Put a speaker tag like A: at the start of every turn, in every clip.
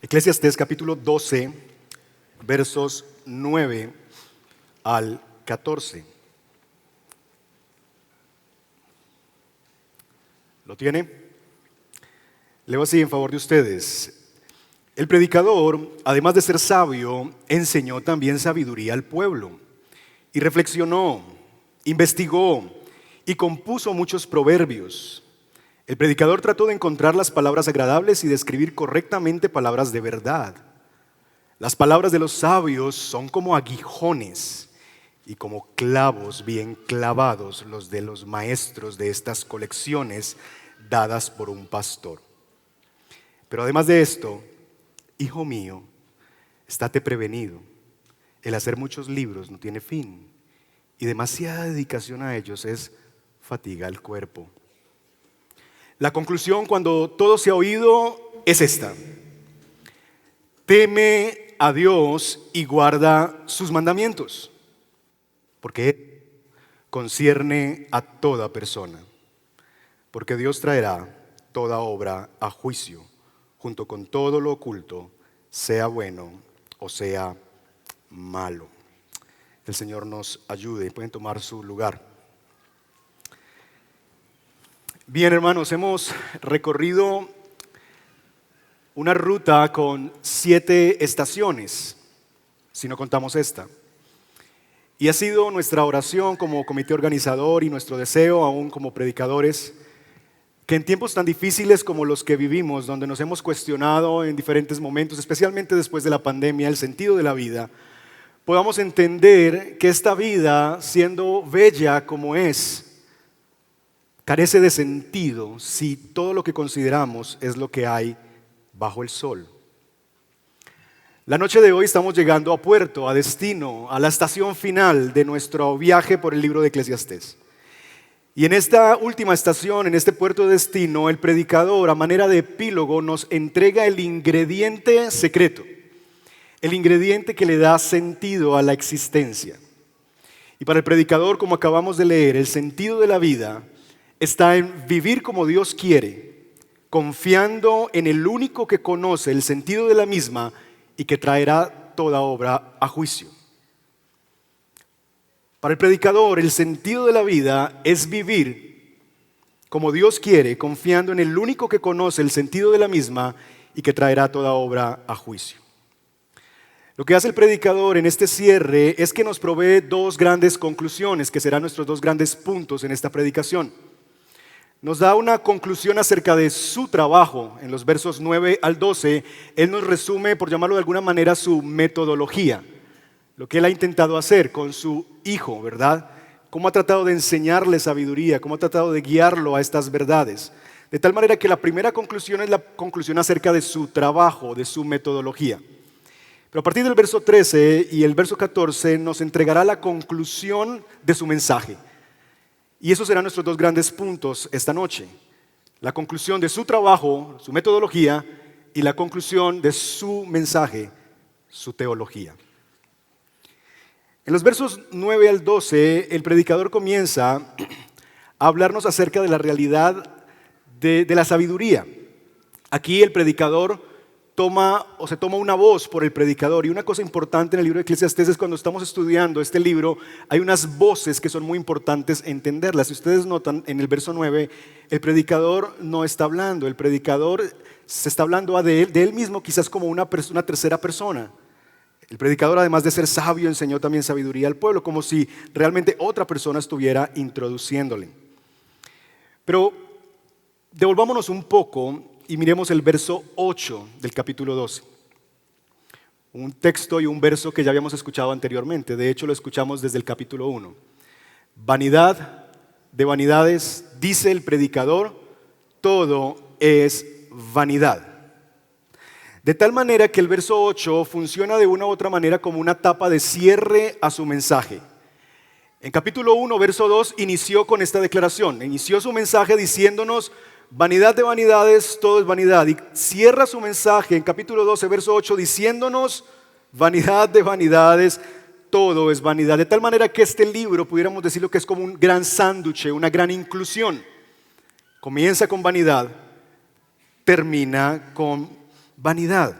A: Eclesiastés capítulo 12, versos 9 al 14. ¿Lo tiene? Leo así en favor de ustedes. El predicador, además de ser sabio, enseñó también sabiduría al pueblo. Y reflexionó, investigó y compuso muchos proverbios. El predicador trató de encontrar las palabras agradables y de escribir correctamente palabras de verdad. Las palabras de los sabios son como aguijones y como clavos bien clavados los de los maestros de estas colecciones dadas por un pastor. Pero además de esto, hijo mío, estate prevenido. El hacer muchos libros no tiene fin y demasiada dedicación a ellos es fatiga al cuerpo. La conclusión, cuando todo se ha oído, es esta: teme a Dios y guarda sus mandamientos, porque Él concierne a toda persona. Porque Dios traerá toda obra a juicio, junto con todo lo oculto, sea bueno o sea malo. El Señor nos ayude. Pueden tomar su lugar. Bien, hermanos, hemos recorrido una ruta con 7 estaciones, si no contamos esta. Y ha sido nuestra oración como comité organizador y nuestro deseo aún como predicadores, que en tiempos tan difíciles como los que vivimos, donde nos hemos cuestionado en diferentes momentos, especialmente después de la pandemia, el sentido de la vida, podamos entender que esta vida, siendo bella como es, carece de sentido si todo lo que consideramos es lo que hay bajo el sol. La noche de hoy estamos llegando a puerto, a destino, a la estación final de nuestro viaje por el libro de Eclesiastés. Y en esta última estación, en este puerto de destino, el predicador, a manera de epílogo, nos entrega el ingrediente secreto, el ingrediente que le da sentido a la existencia. Y para el predicador, como acabamos de leer, el sentido de la vida está en vivir como Dios quiere, confiando en el único que conoce el sentido de la misma y que traerá toda obra a juicio. Para el predicador, el sentido de la vida es vivir como Dios quiere, confiando en el único que conoce el sentido de la misma y que traerá toda obra a juicio. Lo que hace el predicador en este cierre es que nos provee 2 grandes conclusiones, que serán nuestros 2 grandes puntos en esta predicación. Nos da una conclusión acerca de su trabajo. En los versos 9 al 12, Él nos resume, por llamarlo de alguna manera, su metodología. Lo que Él ha intentado hacer con su hijo, ¿verdad? Cómo ha tratado de enseñarle sabiduría, cómo ha tratado de guiarlo a estas verdades. De tal manera que la primera conclusión es la conclusión acerca de su trabajo, de su metodología. Pero a partir del verso 13 y el verso 14 nos entregará la conclusión de su mensaje. Y esos serán nuestros 2 grandes puntos esta noche. La conclusión de su trabajo, su metodología, y la conclusión de su mensaje, su teología. En los versos 9 al 12, el predicador comienza a hablarnos acerca de la realidad de la sabiduría. Aquí el predicador se toma una voz por el predicador. Y una cosa importante en el libro de Eclesiastés es cuando estamos estudiando este libro, hay unas voces que son muy importantes entenderlas. Si ustedes notan, en el verso 9, el predicador no está hablando. El predicador se está hablando de él mismo, quizás como una tercera persona. El predicador, además de ser sabio, enseñó también sabiduría al pueblo, como si realmente otra persona estuviera introduciéndole. Pero devolvámonos un poco y miremos el verso 8 del capítulo 12. Un texto y un verso que ya habíamos escuchado anteriormente. De hecho, lo escuchamos desde el capítulo 1. Vanidad de vanidades, dice el predicador, todo es vanidad. De tal manera que el verso 8 funciona de una u otra manera como una tapa de cierre a su mensaje. En capítulo 1, verso 2, inició con esta declaración. Inició su mensaje diciéndonos: vanidad de vanidades, todo es vanidad. Y cierra su mensaje en capítulo 12, verso 8, diciéndonos: vanidad de vanidades, todo es vanidad. De tal manera que este libro, pudiéramos decirlo que es como un gran sándwich, una gran inclusión. Comienza con vanidad, termina con vanidad.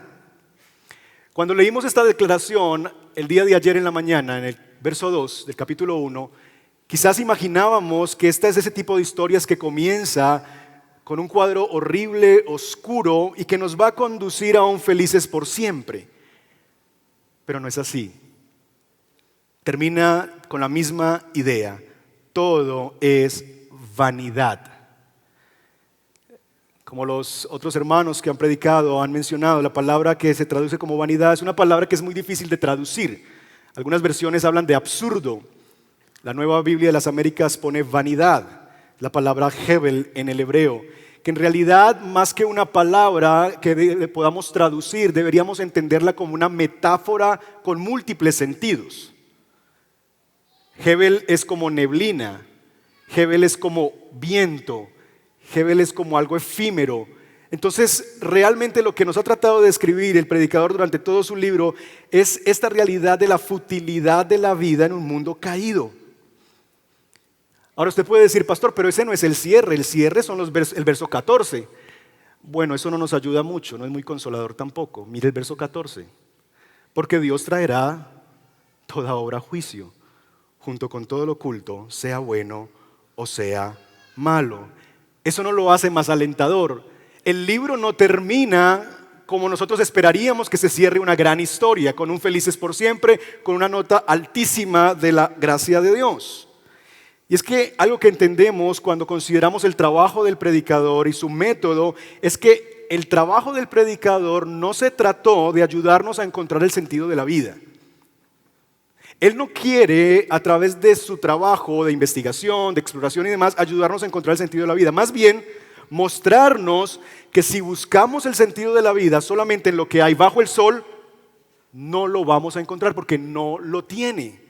A: Cuando leímos esta declaración el día de ayer en la mañana, en el verso 2 del capítulo 1, quizás imaginábamos que esta es ese tipo de historias que comienza con un cuadro horrible, oscuro y que nos va a conducir a un felices por siempre. Pero no es así. Termina con la misma idea. Todo es vanidad. Como los otros hermanos que han predicado han mencionado, la palabra que se traduce como vanidad es una palabra que es muy difícil de traducir. Algunas versiones hablan de absurdo. La Nueva Biblia de las Américas pone vanidad, la palabra hebel en el hebreo, que en realidad más que una palabra que podamos traducir, deberíamos entenderla como una metáfora con múltiples sentidos. Hebel es como neblina, hebel es como viento, hebel es como algo efímero. Entonces, realmente lo que nos ha tratado de describir el predicador durante todo su libro es esta realidad de la futilidad de la vida en un mundo caído. Ahora usted puede decir, pastor, pero ese no es el cierre son el verso 14. Bueno, eso no nos ayuda mucho, no es muy consolador tampoco. Mire el verso 14. Porque Dios traerá toda obra a juicio, junto con todo lo oculto, sea bueno o sea malo. Eso no lo hace más alentador. El libro no termina como nosotros esperaríamos que se cierre una gran historia, con un felices por siempre, con una nota altísima de la gracia de Dios. Y es que algo que entendemos cuando consideramos el trabajo del predicador y su método es que el trabajo del predicador no se trató de ayudarnos a encontrar el sentido de la vida. Él no quiere, a través de su trabajo de investigación, de exploración y demás, ayudarnos a encontrar el sentido de la vida. Más bien, mostrarnos que si buscamos el sentido de la vida solamente en lo que hay bajo el sol, no lo vamos a encontrar porque no lo tiene.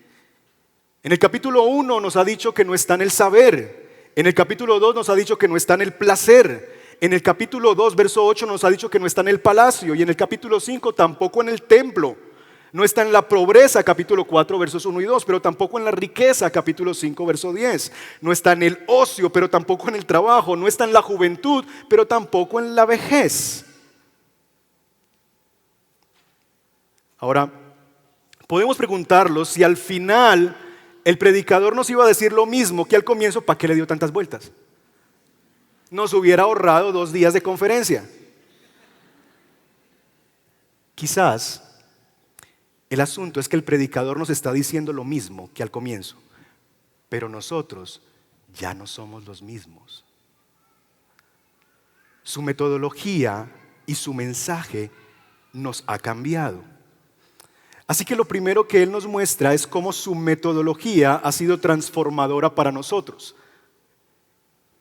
A: En el capítulo 1 nos ha dicho que no está en el saber. En el capítulo 2 nos ha dicho que no está en el placer. En el capítulo 2, verso 8 nos ha dicho que no está en el palacio. Y en el capítulo 5 tampoco en el templo. No está en la pobreza, capítulo 4, versos 1 y 2, pero tampoco en la riqueza, capítulo 5, verso 10. No está en el ocio, pero tampoco en el trabajo. No está en la juventud, pero tampoco en la vejez. Ahora, podemos preguntarnos si al final el predicador nos iba a decir lo mismo que al comienzo. ¿Para qué le dio tantas vueltas? Nos hubiera ahorrado 2 días de conferencia. Quizás el asunto es que el predicador nos está diciendo lo mismo que al comienzo, pero nosotros ya no somos los mismos. Su metodología y su mensaje nos ha cambiado. Así que lo primero que Él nos muestra es cómo su metodología ha sido transformadora para nosotros.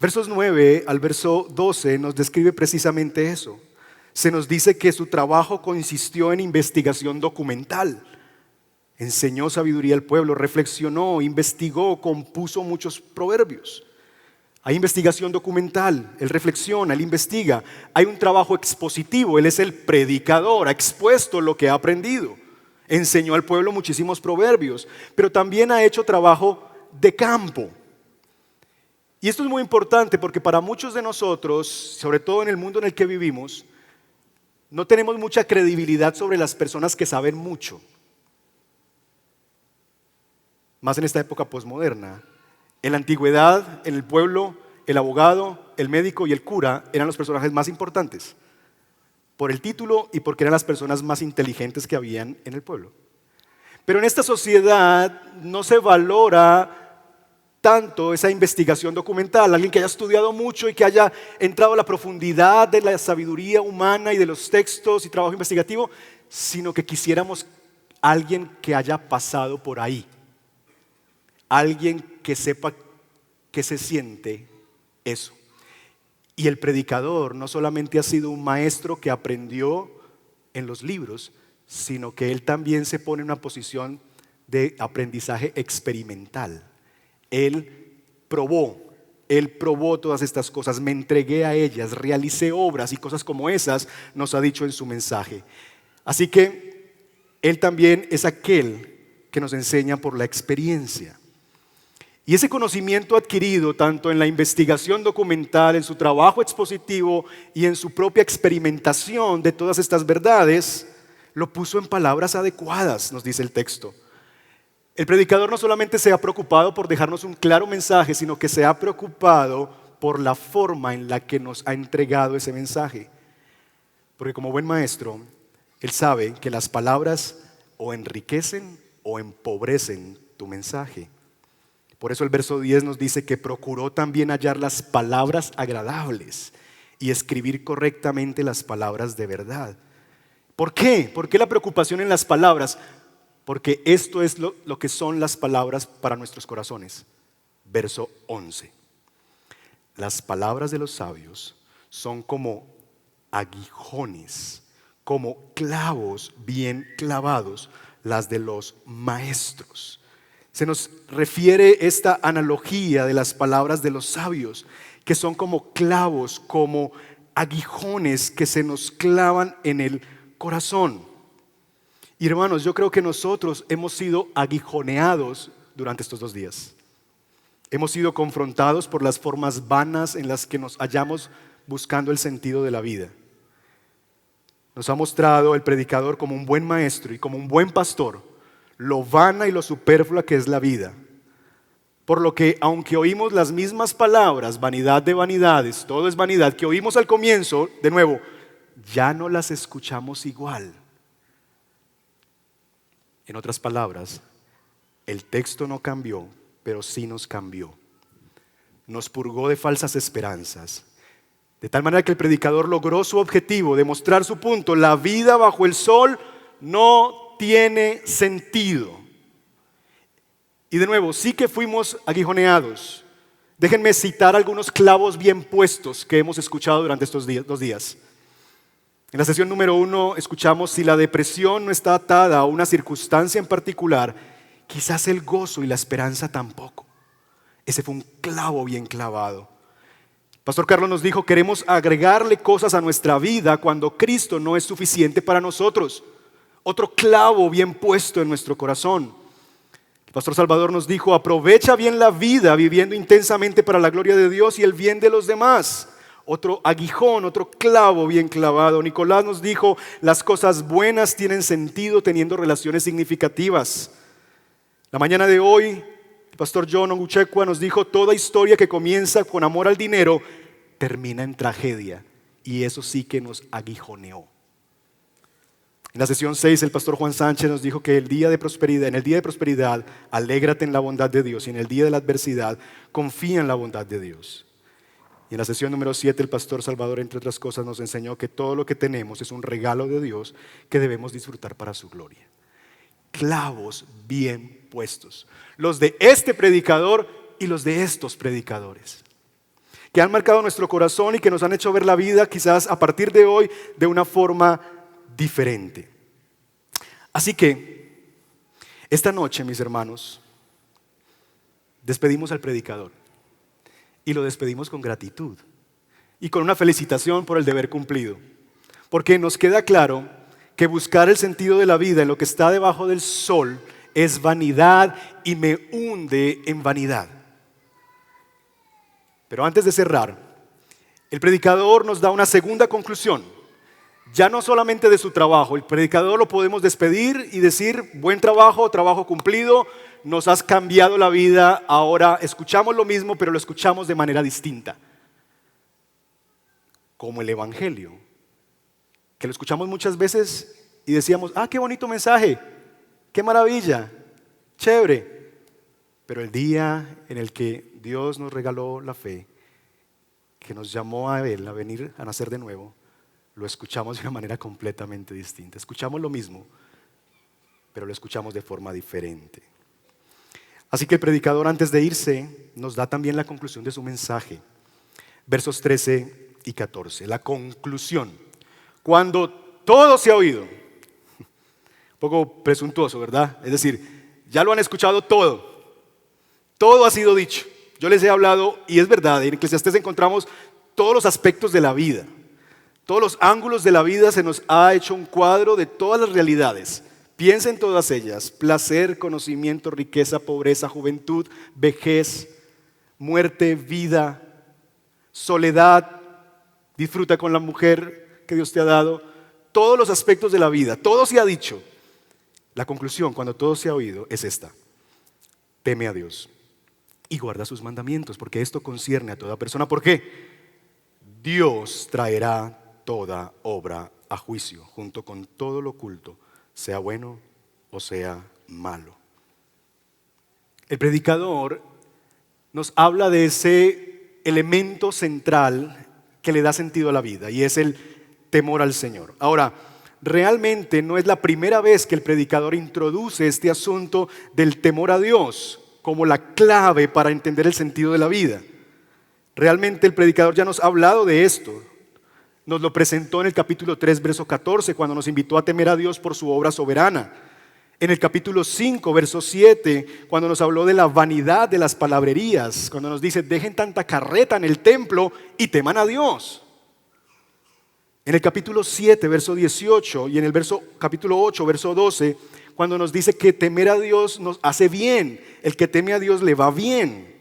A: Versos 9 al verso 12 nos describe precisamente eso. Se nos dice que su trabajo consistió en investigación documental. Enseñó sabiduría al pueblo, reflexionó, investigó, compuso muchos proverbios. Hay investigación documental, Él reflexiona, Él investiga. Hay un trabajo expositivo, Él es el predicador, ha expuesto lo que ha aprendido. Enseñó al pueblo muchísimos proverbios, pero también ha hecho trabajo de campo. Y esto es muy importante porque para muchos de nosotros, sobre todo en el mundo en el que vivimos, no tenemos mucha credibilidad sobre las personas que saben mucho. Más en esta época posmoderna. En la antigüedad, en el pueblo, el abogado, el médico y el cura eran los personajes más importantes. Por el título y porque eran las personas más inteligentes que habían en el pueblo. Pero en esta sociedad no se valora tanto esa investigación documental, alguien que haya estudiado mucho y que haya entrado a la profundidad de la sabiduría humana y de los textos y trabajo investigativo, sino que quisiéramos alguien que haya pasado por ahí, alguien que sepa qué se siente eso. Y el predicador no solamente ha sido un maestro que aprendió en los libros, sino que él también se pone en una posición de aprendizaje experimental. Él probó todas estas cosas, me entregué a ellas, realicé obras y cosas como esas nos ha dicho en su mensaje. Así que él también es aquel que nos enseña por la experiencia. Y ese conocimiento adquirido tanto en la investigación documental, en su trabajo expositivo y en su propia experimentación de todas estas verdades, lo puso en palabras adecuadas, nos dice el texto. El predicador no solamente se ha preocupado por dejarnos un claro mensaje, sino que se ha preocupado por la forma en la que nos ha entregado ese mensaje. Porque como buen maestro, él sabe que las palabras o enriquecen o empobrecen tu mensaje. Por eso el verso 10 nos dice que procuró también hallar las palabras agradables y escribir correctamente las palabras de verdad. ¿Por qué? ¿Por qué la preocupación en las palabras? Porque esto es lo que son las palabras para nuestros corazones. Verso 11. Las palabras de los sabios son como aguijones, como clavos bien clavados, las de los maestros. Se nos refiere esta analogía de las palabras de los sabios, que son como clavos, como aguijones que se nos clavan en el corazón. Y hermanos, yo creo que nosotros hemos sido aguijoneados durante estos 2 días. Hemos sido confrontados por las formas vanas en las que nos hallamos buscando el sentido de la vida. Nos ha mostrado el predicador como un buen maestro y como un buen pastor, lo vana y lo superflua que es la vida. Por lo que, aunque oímos las mismas palabras, vanidad de vanidades, todo es vanidad, que oímos al comienzo, de nuevo, ya no las escuchamos igual. En otras palabras, el texto no cambió, pero sí nos cambió. Nos purgó de falsas esperanzas. De tal manera que el predicador logró su objetivo, de mostrar su punto. La vida bajo el sol no tiene sentido. Y de nuevo, sí que fuimos aguijoneados. Déjenme citar algunos clavos bien puestos que hemos escuchado durante estos 2 días. En la sesión número 1 escuchamos: si la depresión no está atada a una circunstancia en particular, quizás el gozo y la esperanza tampoco. Ese fue un clavo bien clavado. Pastor Carlos nos dijo: queremos agregarle cosas a nuestra vida cuando Cristo no es suficiente para nosotros. Otro clavo bien puesto en nuestro corazón. El Pastor Salvador nos dijo: aprovecha bien la vida viviendo intensamente para la gloria de Dios y el bien de los demás. Otro aguijón, otro clavo bien clavado. Nicolás nos dijo: las cosas buenas tienen sentido teniendo relaciones significativas. La mañana de hoy, el pastor John Onguchekwa nos dijo: toda historia que comienza con amor al dinero termina en tragedia. Y eso sí que nos aguijoneó. En la sesión 6, el pastor Juan Sánchez nos dijo que en el día de prosperidad, alégrate en la bondad de Dios, y en el día de la adversidad, confía en la bondad de Dios. Y en la sesión número 7, el pastor Salvador, entre otras cosas, nos enseñó que todo lo que tenemos es un regalo de Dios que debemos disfrutar para su gloria. Clavos bien puestos, los de este predicador y los de estos predicadores, que han marcado nuestro corazón y que nos han hecho ver la vida quizás a partir de hoy de una forma diferente. Así que esta noche, mis hermanos, despedimos al predicador y lo despedimos con gratitud y con una felicitación por el deber cumplido, porque nos queda claro que buscar el sentido de la vida en lo que está debajo del sol es vanidad y me hunde en vanidad. Pero antes de cerrar, el predicador nos da una segunda conclusión. Ya no solamente de su trabajo, el predicador lo podemos despedir y decir: buen trabajo, trabajo cumplido, nos has cambiado la vida, ahora escuchamos lo mismo, pero lo escuchamos de manera distinta. Como el Evangelio, que lo escuchamos muchas veces y decíamos: ah, qué bonito mensaje, qué maravilla, chévere. Pero el día en el que Dios nos regaló la fe, que nos llamó a Él a venir a nacer de nuevo, lo escuchamos de una manera completamente distinta. Escuchamos lo mismo, pero lo escuchamos de forma diferente. Así que el predicador, antes de irse, nos da también la conclusión de su mensaje. Versos 13 y 14. La conclusión. Cuando todo se ha oído. Un poco presuntuoso, ¿verdad? Es decir, ya lo han escuchado todo. Todo ha sido dicho. Yo les he hablado, y es verdad, en Eclesiastés encontramos todos los aspectos de la vida. Todos los ángulos de la vida se nos ha hecho un cuadro de todas las realidades. Piensa en todas ellas: placer, conocimiento, riqueza, pobreza, juventud, vejez, muerte, vida, soledad. Disfruta con la mujer que Dios te ha dado. todos los aspectos de la vida, todo se ha dicho. La conclusión, cuando todo se ha oído, es esta: teme a Dios y guarda sus mandamientos, porque esto concierne a toda persona. ¿Por qué? Dios traerá toda obra a juicio, junto con todo lo oculto, sea bueno o sea malo. El predicador nos habla de ese elemento central que le da sentido a la vida, y es el temor al Señor. Ahora, realmente no es la primera vez que el predicador introduce este asunto del temor a Dios como la clave para entender el sentido de la vida. Realmente el predicador ya nos ha hablado de esto. Nos lo presentó en el capítulo 3, verso 14, cuando nos invitó a temer a Dios por su obra soberana. En el capítulo 5, verso 7, cuando nos habló de la vanidad de las palabrerías, cuando nos dice: dejen tanta carreta en el templo y teman a Dios. En el capítulo 7, verso 18, y en el capítulo 8, verso 12, cuando nos dice que temer a Dios nos hace bien, el que teme a Dios le va bien.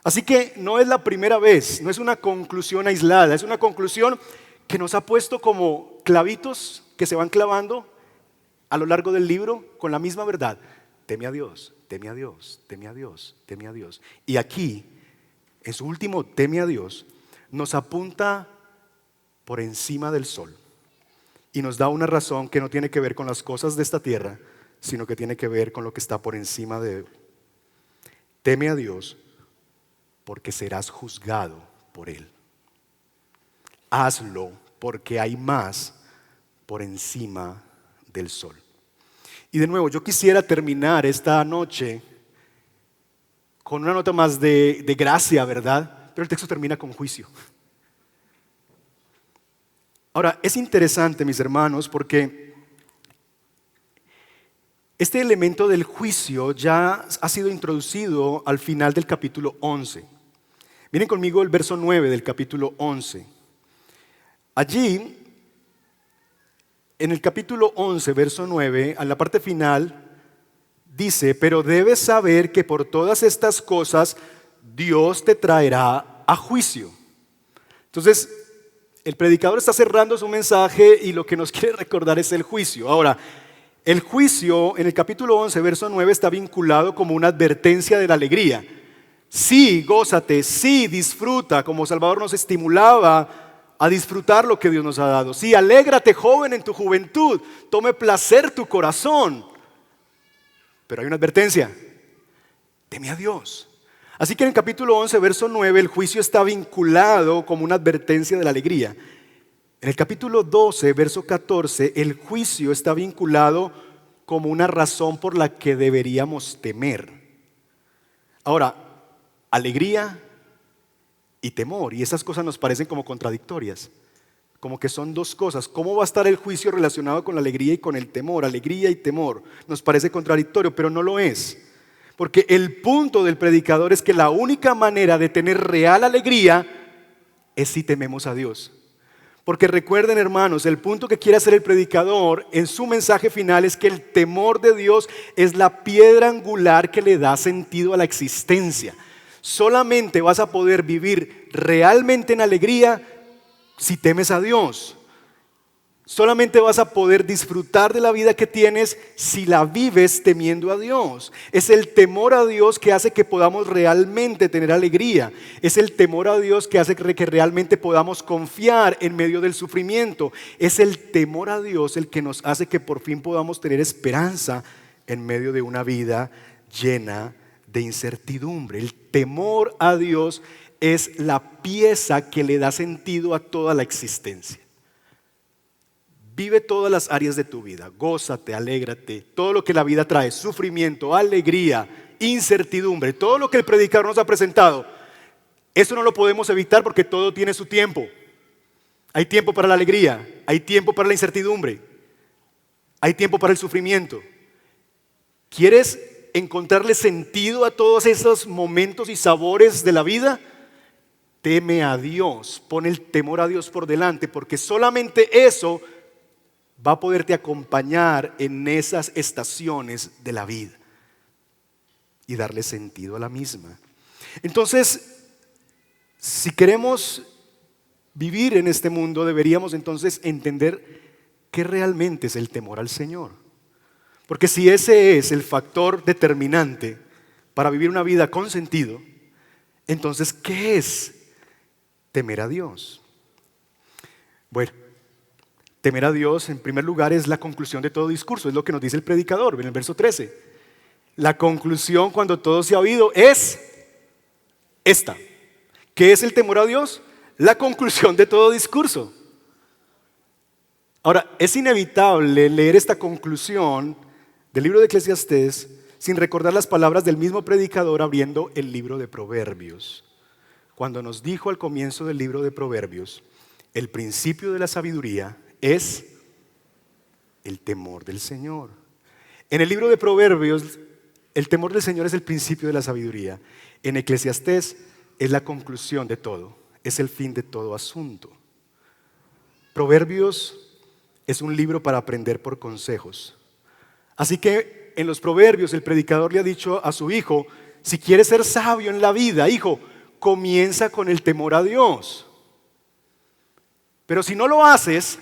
A: Así que no es la primera vez, no es una conclusión aislada, es una conclusión que nos ha puesto como clavitos que se van clavando a lo largo del libro con la misma verdad: teme a Dios, teme a Dios, teme a Dios, teme a Dios. Y aquí, en su último teme a Dios, nos apunta por encima del sol y nos da una razón que no tiene que ver con las cosas de esta tierra, sino que tiene que ver con lo que está por encima de él. Teme a Dios porque serás juzgado por él. Hazlo porque hay más por encima del sol. Y de nuevo, yo quisiera terminar esta noche con una nota más de gracia, ¿verdad? Pero el texto termina con juicio. Ahora, es interesante, mis hermanos, porque este elemento del juicio ya ha sido introducido al final del capítulo 11. Miren conmigo el verso 9 del capítulo 11. Allí, en el capítulo 11, verso 9, a la parte final, dice: pero debes saber que por todas estas cosas Dios te traerá a juicio. Entonces, el predicador está cerrando su mensaje y lo que nos quiere recordar es el juicio. Ahora, el juicio en el capítulo 11, verso 9, está vinculado como una advertencia de la alegría. Sí, gózate, sí, disfruta, como Salvador nos estimulaba a disfrutar lo que Dios nos ha dado. Sí, alégrate, joven, en tu juventud, tome placer tu corazón. Pero hay una advertencia: teme a Dios. Así que en el capítulo 11, verso 9, el juicio está vinculado como una advertencia de la alegría. En el capítulo 12, verso 14, el juicio está vinculado como una razón por la que deberíamos temer. Ahora, alegría y temor, y esas cosas nos parecen como contradictorias, como que son dos cosas. ¿Cómo va a estar el juicio relacionado con la alegría y con el temor? Alegría y temor nos parece contradictorio, pero no lo es. Porque el punto del predicador es que la única manera de tener real alegría es si tememos a Dios. Porque recuerden, hermanos, el punto que quiere hacer el predicador en su mensaje final es que el temor de Dios es la piedra angular que le da sentido a la existencia. Solamente vas a poder vivir realmente en alegría si temes a Dios. Solamente vas a poder disfrutar de la vida que tienes si la vives temiendo a Dios. Es el temor a Dios que hace que podamos realmente tener alegría. Es el temor a Dios que hace que realmente podamos confiar en medio del sufrimiento. Es el temor a Dios el que nos hace que por fin podamos tener esperanza en medio de una vida llena de incertidumbre. El temor a Dios es la pieza que le da sentido a toda la existencia. Vive todas las áreas de tu vida, gózate, alégrate, todo lo que la vida trae: sufrimiento, alegría, incertidumbre, todo lo que el predicador nos ha presentado. Eso no lo podemos evitar porque todo tiene su tiempo. Hay tiempo para la alegría, hay tiempo para la incertidumbre, hay tiempo para el sufrimiento. ¿Quieres encontrarle sentido a todos esos momentos y sabores de la vida? Teme a Dios, pon el temor a Dios por delante, porque solamente eso va a poderte acompañar en esas estaciones de la vida y darle sentido a la misma. Entonces, si queremos vivir en este mundo, deberíamos entonces entender ¿qué realmente es el temor al Señor? Porque si ese es el factor determinante para vivir una vida con sentido, entonces, ¿qué es temer a Dios? Bueno, temer a Dios en primer lugar es la conclusión de todo discurso, es lo que nos dice el predicador en el verso 13. La conclusión cuando todo se ha oído es esta. ¿Qué es el temor a Dios? La conclusión de todo discurso. Ahora, es inevitable leer esta conclusión del libro de Eclesiastés sin recordar las palabras del mismo predicador abriendo el libro de Proverbios. Cuando nos dijo al comienzo del libro de Proverbios, el principio de la sabiduría es el temor del Señor. En el libro de Proverbios, el temor del Señor es el principio de la sabiduría. En Eclesiastés es la conclusión de todo, es el fin de todo asunto. Proverbios es un libro para aprender por consejos. Así que en los Proverbios el predicador le ha dicho a su hijo, si quieres ser sabio en la vida, hijo, comienza con el temor a Dios. Pero si no lo haces,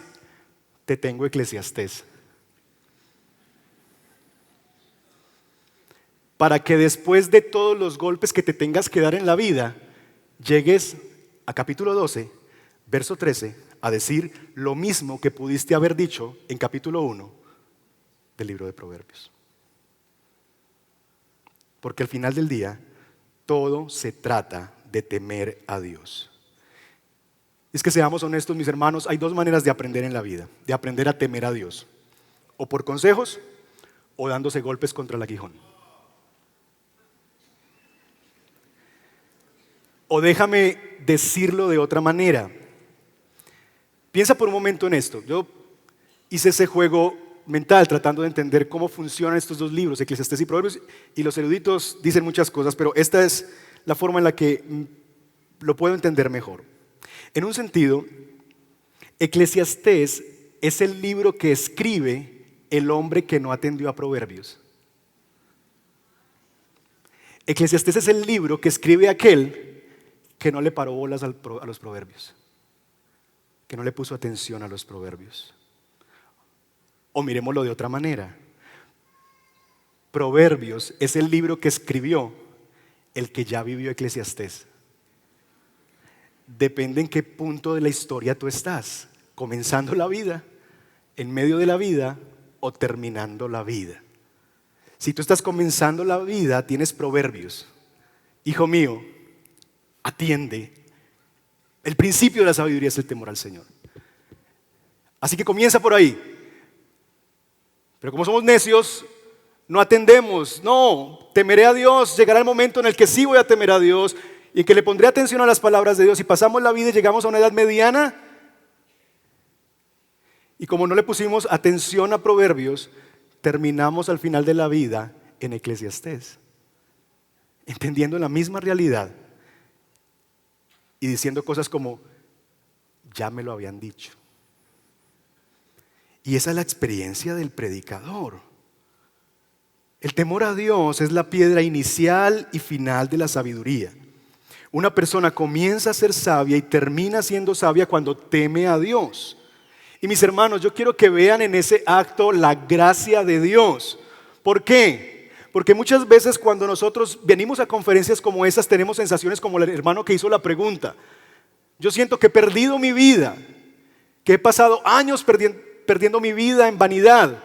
A: te tengo Eclesiastés. Para que después de todos los golpes que te tengas que dar en la vida, llegues a capítulo 12, verso 13, a decir lo mismo que pudiste haber dicho en capítulo 1 del libro de Proverbios. Porque al final del día, todo se trata de temer a Dios. Es que seamos honestos, mis hermanos, hay dos maneras de aprender en la vida, de aprender a temer a Dios. O por consejos, o dándose golpes contra el aguijón. O déjame decirlo de otra manera. Piensa por un momento en esto. Yo hice ese juego mental tratando de entender cómo funcionan estos dos libros, Eclesiastés y Proverbios, y los eruditos dicen muchas cosas, pero esta es la forma en la que lo puedo entender mejor. En un sentido, Eclesiastés es el libro que escribe el hombre que no atendió a Proverbios. Eclesiastés es el libro que escribe aquel que no le paró bolas a los proverbios, que no le puso atención a los proverbios. O miremoslo de otra manera. Proverbios es el libro que escribió el que ya vivió Eclesiastés. Depende en qué punto de la historia tú estás, comenzando la vida, en medio de la vida o terminando la vida. Si tú estás comenzando la vida, tienes Proverbios. Hijo mío, atiende. El principio de la sabiduría es el temor al Señor. Así que comienza por ahí. Pero como somos necios, no atendemos. No, temeré a Dios. Llegará el momento en el que sí voy a temer a Dios y que le pondré atención a las palabras de Dios. Y pasamos la vida y llegamos a una edad mediana. Y como no le pusimos atención a Proverbios, terminamos al final de la vida en Eclesiastés, entendiendo la misma realidad y diciendo cosas como, ya me lo habían dicho. Y esa es la experiencia del predicador. El temor a Dios es la piedra inicial y final de la sabiduría. Una persona comienza a ser sabia y termina siendo sabia cuando teme a Dios. Y mis hermanos, yo quiero que vean en ese acto la gracia de Dios. ¿Por qué? Porque muchas veces cuando nosotros venimos a conferencias como esas tenemos sensaciones como el hermano que hizo la pregunta. Yo siento que he perdido mi vida, que he pasado años perdiendo mi vida en vanidad.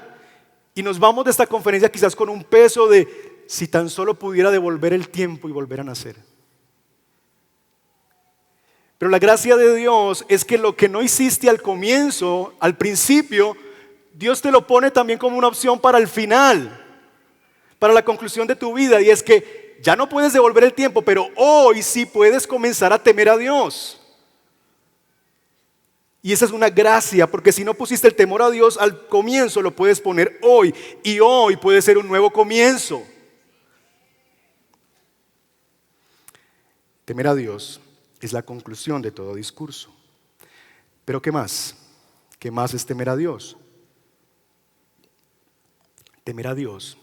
A: Y nos vamos de esta conferencia quizás con un peso de si tan solo pudiera devolver el tiempo y volver a nacer. Pero la gracia de Dios es que lo que no hiciste al comienzo, al principio, Dios te lo pone también como una opción para el final, para la conclusión de tu vida. Y es que ya no puedes devolver el tiempo, pero hoy sí puedes comenzar a temer a Dios. Y esa es una gracia, porque si no pusiste el temor a Dios al comienzo, lo puedes poner hoy. Y hoy puede ser un nuevo comienzo. Temer a Dios es la conclusión de todo discurso. Pero ¿qué más? ¿Qué más es temer a Dios? Temer a Dios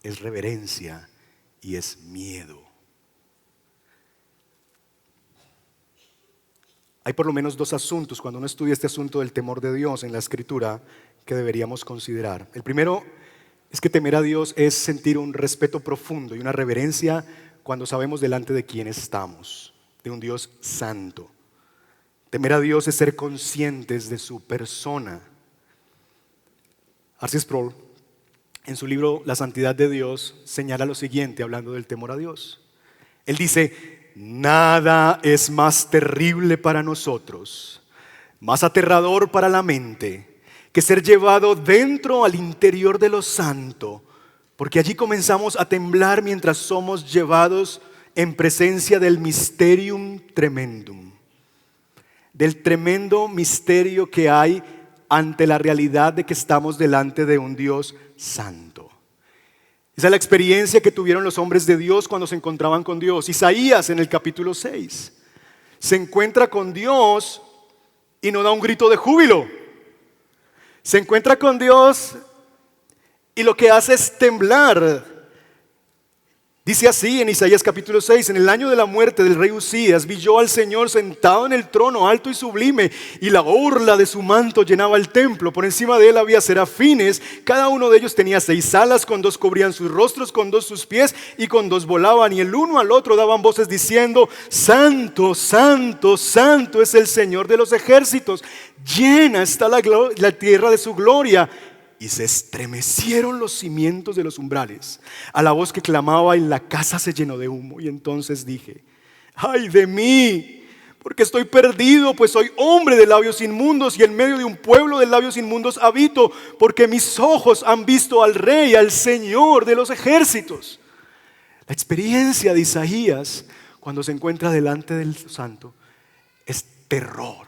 A: es reverencia y es miedo. Hay por lo menos dos asuntos cuando uno estudia este asunto del temor de Dios en la Escritura que deberíamos considerar. El primero es que temer a Dios es sentir un respeto profundo y una reverencia cuando sabemos delante de quién estamos, de un Dios santo. Temer a Dios es ser conscientes de su persona. R.C. Sproul, en su libro La Santidad de Dios, señala lo siguiente hablando del temor a Dios. Él dice: nada es más terrible para nosotros, más aterrador para la mente, que ser llevado dentro al interior de lo santo, porque allí comenzamos a temblar mientras somos llevados en presencia del mysterium tremendum, del tremendo misterio que hay ante la realidad de que estamos delante de un Dios santo. Esa es la experiencia que tuvieron los hombres de Dios cuando se encontraban con Dios. Isaías en el capítulo 6 se encuentra con Dios y no da un grito de júbilo. Se encuentra con Dios y lo que hace es temblar. Dice así en Isaías capítulo 6: en el año de la muerte del rey Usías vi yo al Señor sentado en el trono alto y sublime, y la orla de su manto llenaba el templo. Por encima de él había serafines, cada uno de ellos tenía 6 alas, con 2 cubrían sus rostros, con 2 sus pies, y con 2 volaban, y el uno al otro daban voces diciendo: santo, santo, santo es el Señor de los ejércitos, llena está la tierra de su gloria. Y se estremecieron los cimientos de los umbrales a la voz que clamaba, y la casa se llenó de humo. Y entonces dije: ¡ay de mí! Porque estoy perdido, pues soy hombre de labios inmundos, y en medio de un pueblo de labios inmundos habito, porque mis ojos han visto al Rey, al Señor de los ejércitos. La experiencia de Isaías cuando se encuentra delante del Santo es terror,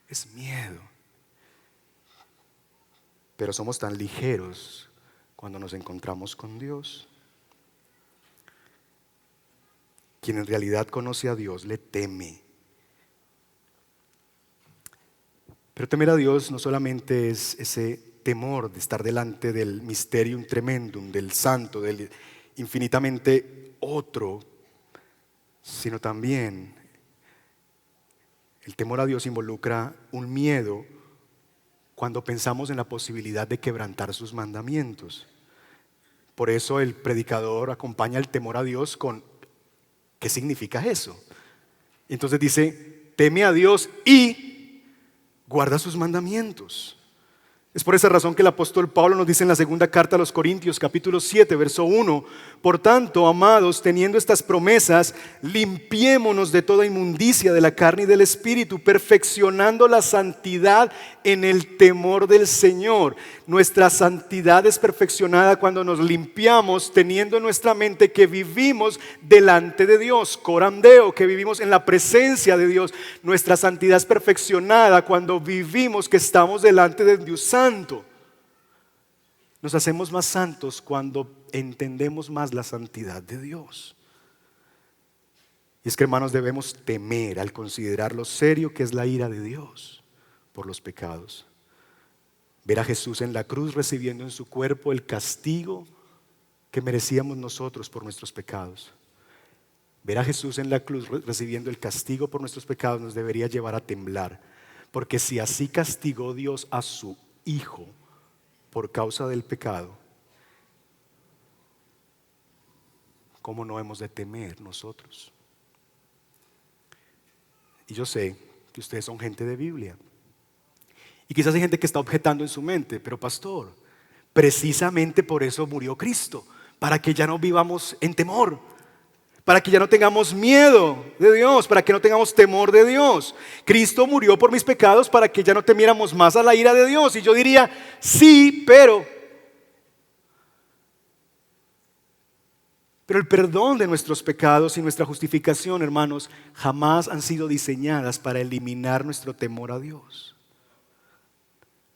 A: es miedo. Pero somos tan ligeros cuando nos encontramos con Dios. Quien en realidad conoce a Dios le teme. Pero temer a Dios no solamente es ese temor de estar delante del mysterium tremendum, del santo, del infinitamente otro, sino también el temor a Dios involucra un miedo cuando pensamos en la posibilidad de quebrantar sus mandamientos. Por eso el predicador acompaña el temor a Dios con ¿qué significa eso? Entonces dice: teme a Dios y guarda sus mandamientos. Es por esa razón que el apóstol Pablo nos dice en la segunda carta a los Corintios, capítulo 7, verso 1: por tanto, amados, teniendo estas promesas, limpiémonos de toda inmundicia de la carne y del espíritu, perfeccionando la santidad en el temor del Señor. Nuestra santidad es perfeccionada cuando nos limpiamos, teniendo en nuestra mente que vivimos delante de Dios, coram Deo, que vivimos en la presencia de Dios. Nuestra santidad es perfeccionada cuando vivimos que estamos delante de Dios santo. Nos hacemos más santos cuando entendemos más la santidad de Dios. Y es que, hermanos, debemos temer al considerar lo serio que es la ira de Dios por los pecados. Ver a Jesús en la cruz recibiendo en su cuerpo el castigo que merecíamos nosotros por nuestros pecados. Ver a Jesús en la cruz recibiendo el castigo por nuestros pecados nos debería llevar a temblar. Porque si así castigó Dios a su Hijo por causa del pecado, ¿cómo no hemos de temer nosotros? Y yo sé que ustedes son gente de Biblia. Y quizás hay gente que está objetando en su mente: pero pastor, precisamente por eso murió Cristo, para que ya no vivamos en temor, para que ya no tengamos miedo de Dios, para que no tengamos temor de Dios. Cristo murió por mis pecados para que ya no temiéramos más a la ira de Dios. Y yo diría: sí, pero el perdón de nuestros pecados y nuestra justificación, hermanos, jamás han sido diseñadas para eliminar nuestro temor a Dios.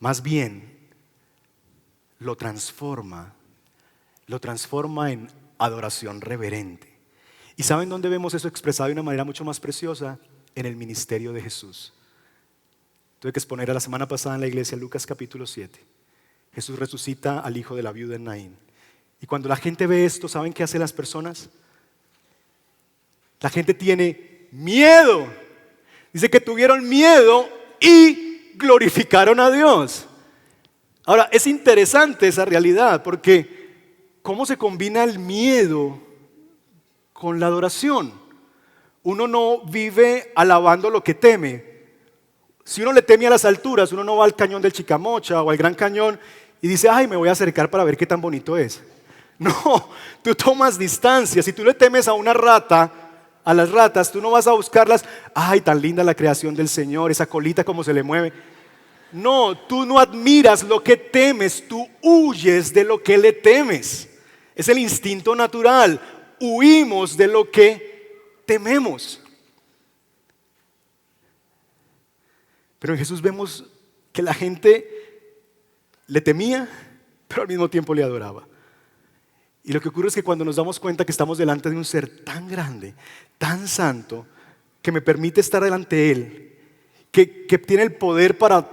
A: Más bien, lo transforma en adoración reverente. ¿Y saben dónde vemos eso expresado de una manera mucho más preciosa? En el ministerio de Jesús. Tuve que exponer a la semana pasada en la iglesia Lucas capítulo 7. Jesús resucita al hijo de la viuda de Naín. Y cuando la gente ve esto, ¿saben qué hacen las personas? La gente tiene miedo. Dice que tuvieron miedo y glorificaron a Dios. Ahora, es interesante esa realidad porque ¿cómo se combina el miedo con la adoración? Uno no vive alabando lo que teme. Si uno le teme a las alturas, uno no va al cañón del Chicamocha o al Gran Cañón y dice, ay, me voy a acercar para ver qué tan bonito es. No, tú tomas distancia. Si tú le temes a una rata, a las ratas, tú no vas a buscarlas, ay, tan linda la creación del Señor, esa colita como se le mueve. No, tú no admiras lo que temes, tú huyes de lo que le temes. Es el instinto natural. Huimos de lo que tememos. Pero en Jesús vemos que la gente le temía, pero al mismo tiempo le adoraba. Y lo que ocurre es que cuando nos damos cuenta que estamos delante de un ser tan grande, tan santo, que me permite estar delante de Él, que tiene el poder para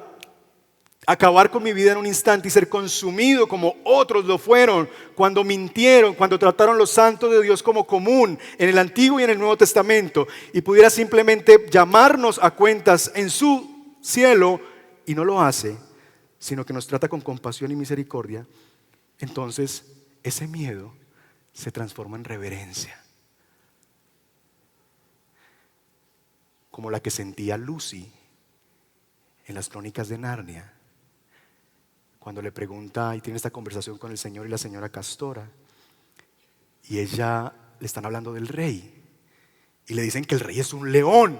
A: acabar con mi vida en un instante y ser consumido como otros lo fueron cuando mintieron, cuando trataron los santos de Dios como común en el Antiguo y en el Nuevo Testamento, y pudiera simplemente llamarnos a cuentas en su cielo, y no lo hace, sino que nos trata con compasión y misericordia. Entonces ese miedo se transforma en reverencia, como la que sentía Lucy en las Crónicas de Narnia, cuando le pregunta y tiene esta conversación con el Señor y la señora Castora, y ella le están hablando del rey y le dicen que el rey es un león,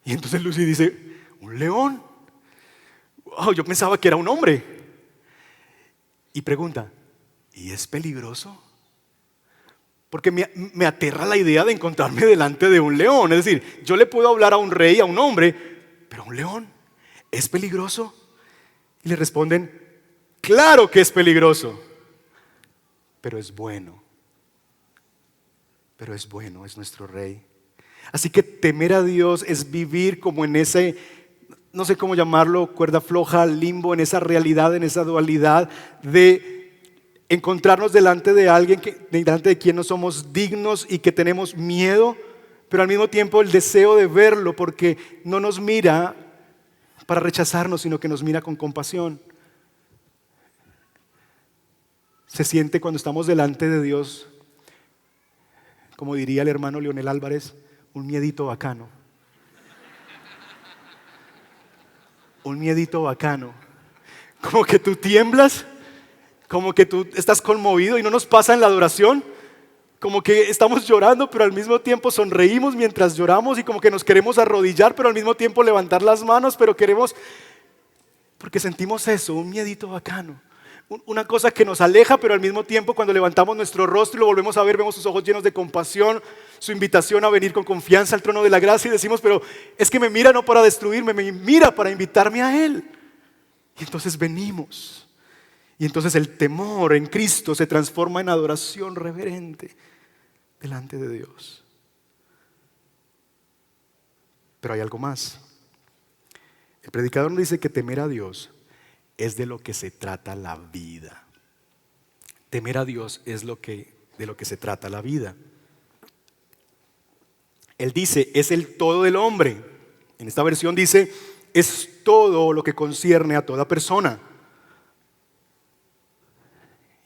A: y entonces Lucy dice, ¿un león? Wow, yo pensaba que era un hombre. Y pregunta, ¿y es peligroso? Porque me aterra la idea de encontrarme delante de un león. Es decir, yo le puedo hablar a un rey, a un hombre, pero a un león, ¿es peligroso? Y le responden, claro que es peligroso, pero es bueno. Pero es bueno, es nuestro rey. Así que temer a Dios es vivir como en ese, no sé cómo llamarlo, cuerda floja, limbo, en esa realidad, en esa dualidad de encontrarnos delante de alguien, delante de quien no somos dignos y que tenemos miedo, pero al mismo tiempo el deseo de verlo porque no nos mira para rechazarnos, sino que nos mira con compasión. Se siente cuando estamos delante de Dios, como diría el hermano Leonel Álvarez, un miedito bacano. Un miedito bacano. Como que tú tiemblas, como que tú estás conmovido y no nos pasa en la adoración. Como que estamos llorando, pero al mismo tiempo sonreímos mientras lloramos y como que nos queremos arrodillar, pero al mismo tiempo levantar las manos, pero queremos, porque sentimos eso, un miedito bacano. Una cosa que nos aleja, pero al mismo tiempo cuando levantamos nuestro rostro y lo volvemos a ver, vemos sus ojos llenos de compasión, su invitación a venir con confianza al trono de la gracia y decimos, pero es que me mira no para destruirme, me mira para invitarme a Él. Y entonces venimos. Y entonces el temor en Cristo se transforma en adoración reverente delante de Dios. Pero hay algo más. El predicador nos dice que temer a Dios es de lo que se trata la vida. Temer a Dios es de lo que se trata la vida. Él dice, es el todo del hombre. En esta versión dice, es todo lo que concierne a toda persona.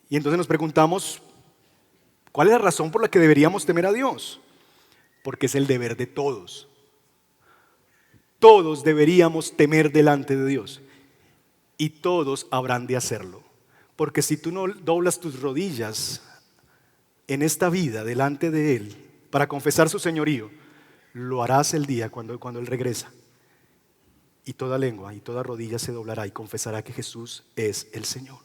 A: Y entonces nos preguntamos, ¿cuál es la razón por la que deberíamos temer a Dios? Porque es el deber de todos. Todos deberíamos temer delante de Dios. Y todos habrán de hacerlo. Porque si tú no doblas tus rodillas en esta vida delante de Él para confesar su señorío, lo harás el día cuando Él regresa. Y toda lengua y toda rodilla se doblará y confesará que Jesús es el Señor.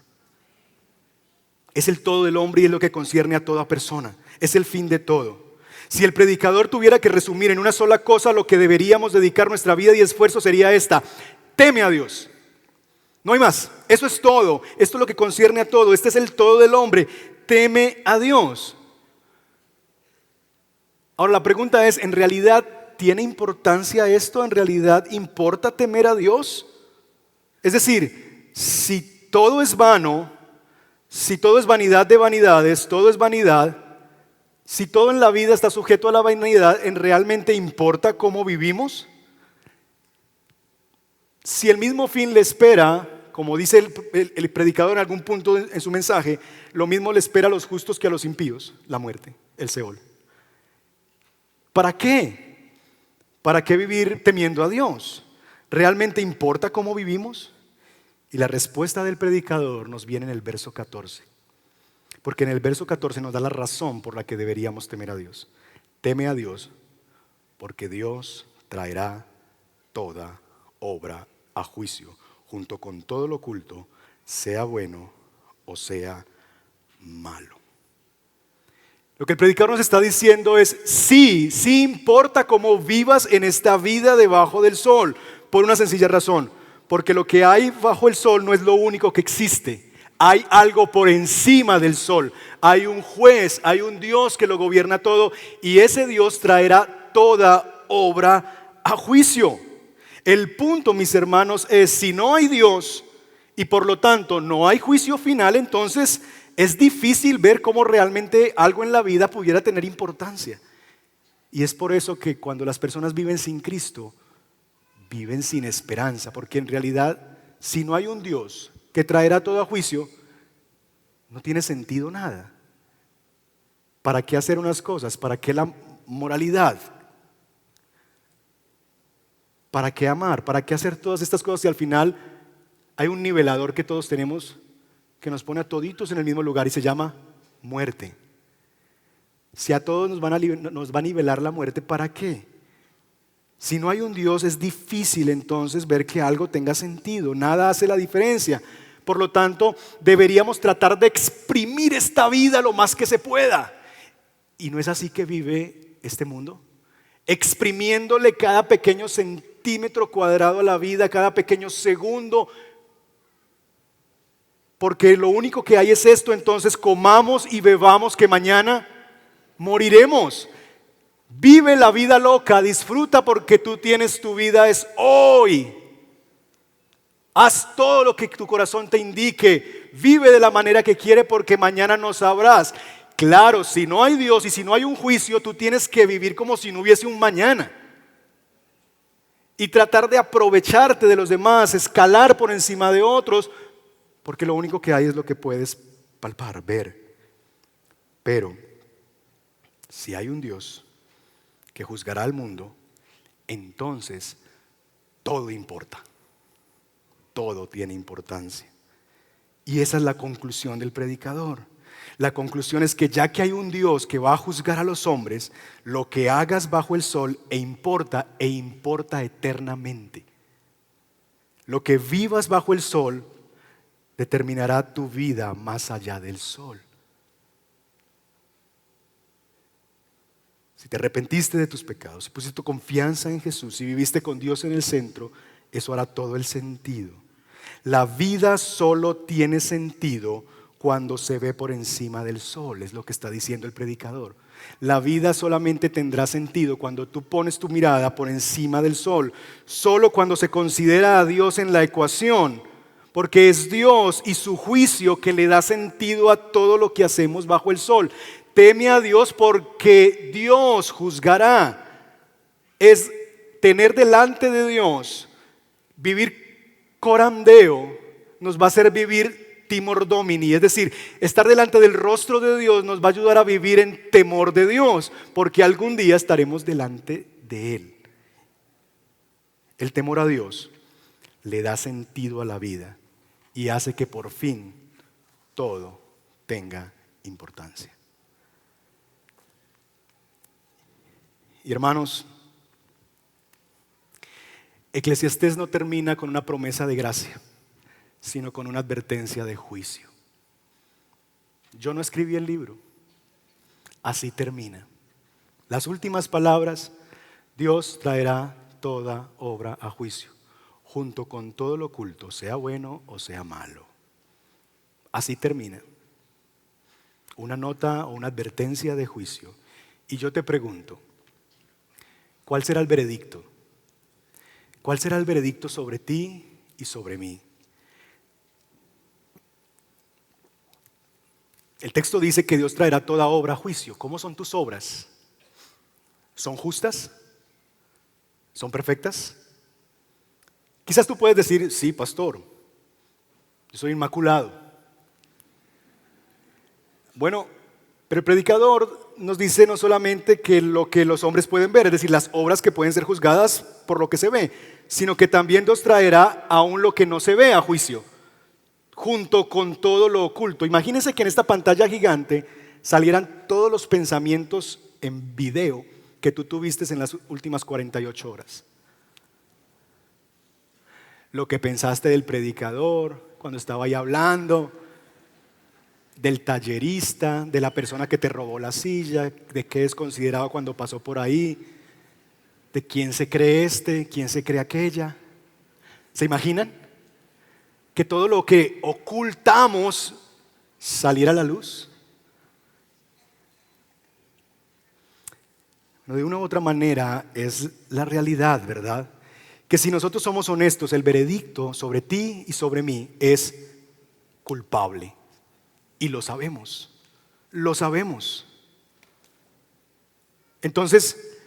A: Es el todo del hombre y es lo que concierne a toda persona. Es el fin de todo. Si el predicador tuviera que resumir en una sola cosa lo que deberíamos dedicar nuestra vida y esfuerzo, sería esta: teme a Dios. No hay más, eso es todo, esto es lo que concierne a todo, este es el todo del hombre, teme a Dios. Ahora la pregunta es, ¿en realidad tiene importancia esto? ¿En realidad importa temer a Dios? Es decir, si todo es vano, si todo es vanidad de vanidades, todo es vanidad, si todo en la vida está sujeto a la vanidad, ¿en realmente importa cómo vivimos? si el mismo fin le espera, como dice el predicador en algún punto en su mensaje, lo mismo le espera a los justos que a los impíos, la muerte, el Seol. ¿Para qué? ¿Para qué vivir temiendo a Dios? ¿Realmente importa cómo vivimos? Y la respuesta del predicador nos viene en el verso 14. Porque en el verso 14 nos da la razón por la que deberíamos temer a Dios. Teme a Dios, porque Dios traerá toda obra a juicio, junto con todo lo oculto, sea bueno o sea malo. Lo que el predicador nos está diciendo es, sí importa cómo vivas en esta vida debajo del sol, por una sencilla razón, porque lo que hay bajo el sol no es lo único que existe. Hay algo por encima del sol, hay un juez, hay un Dios que lo gobierna todo, y ese Dios traerá toda obra a juicio. El punto, mis hermanos, es si no hay Dios y por lo tanto no hay juicio final, entonces es difícil ver cómo realmente algo en la vida pudiera tener importancia. Y es por eso que cuando las personas viven sin Cristo, viven sin esperanza, porque en realidad si no hay un Dios que traerá todo a juicio, no tiene sentido nada. ¿Para qué hacer unas cosas? ¿Para qué la moralidad? ¿Para qué amar? ¿Para qué hacer todas estas cosas si al final hay un nivelador que todos tenemos que nos pone a toditos en el mismo lugar y se llama muerte? Si a todos nos va a nivelar la muerte, ¿para qué? Si no hay un Dios es difícil entonces ver que algo tenga sentido, nada hace la diferencia. Por lo tanto, deberíamos tratar de exprimir esta vida lo más que se pueda. ¿Y no es así que vive este mundo? Exprimiéndole cada pequeño centímetro cuadrado a la vida, cada pequeño segundo, porque lo único que hay es esto. Entonces comamos y bebamos que mañana moriremos. Vive la vida loca, disfruta porque tú tienes tu vida es hoy. Haz todo lo que tu corazón te indique, vive de la manera que quiere porque mañana no sabrás. Claro, si no hay Dios y si no hay un juicio, tú tienes que vivir como si no hubiese un mañana. Y tratar de aprovecharte de los demás, escalar por encima de otros, porque lo único que hay es lo que puedes palpar, ver. Pero si hay un Dios que juzgará al mundo, entonces todo importa. Todo tiene importancia. Y esa es la conclusión del predicador. La conclusión es que ya que hay un Dios que va a juzgar a los hombres, lo que hagas bajo el sol importa eternamente. Lo que vivas bajo el sol determinará tu vida más allá del sol. Si te arrepentiste de tus pecados, si pusiste tu confianza en Jesús, si viviste con Dios en el centro, eso hará todo el sentido. La vida solo tiene sentido cuando se ve por encima del sol, es lo que está diciendo el predicador. La vida solamente tendrá sentido cuando tú pones tu mirada por encima del sol, solo cuando se considera a Dios en la ecuación, porque es Dios y su juicio que le da sentido a todo lo que hacemos bajo el sol. Teme a Dios porque Dios juzgará. Es tener delante de Dios, vivir coram Deo, nos va a hacer vivir timor domini, es decir, estar delante del rostro de Dios nos va a ayudar a vivir en temor de Dios, porque algún día estaremos delante de Él. El temor a Dios le da sentido a la vida y hace que por fin todo tenga importancia. Y hermanos, Eclesiastés no termina con una promesa de gracia, sino con una advertencia de juicio. Yo no escribí el libro, así termina. Las últimas palabras, Dios traerá toda obra a juicio, junto con todo lo oculto, sea bueno o sea malo. Así termina. Una nota o una advertencia de juicio. Y yo te pregunto, ¿cuál será el veredicto? ¿Cuál será el veredicto sobre ti y sobre mí? El texto dice que Dios traerá toda obra a juicio. ¿Cómo son tus obras? ¿Son justas? ¿Son perfectas? quizás tú puedes decir, sí, pastor, yo soy inmaculado. Bueno, pero el predicador nos dice no solamente que lo que los hombres pueden ver, es decir, las obras que pueden ser juzgadas por lo que se ve, sino que también nos traerá aún lo que no se ve a juicio, junto con todo lo oculto. Imagínense que en esta pantalla gigante salieran todos los pensamientos en video que tú tuviste en las últimas 48 horas. Lo que pensaste del predicador cuando estaba ahí hablando, del tallerista, de la persona que te robó la silla, de qué es considerado cuando pasó por ahí, de quién se cree este, quién se cree aquella. ¿Se imaginan? Que todo lo que ocultamos saliera a la luz. No, de una u otra manera es la realidad, ¿verdad? Que si nosotros somos honestos, el veredicto sobre ti y sobre mí es culpable. Y lo sabemos, lo sabemos. Entonces,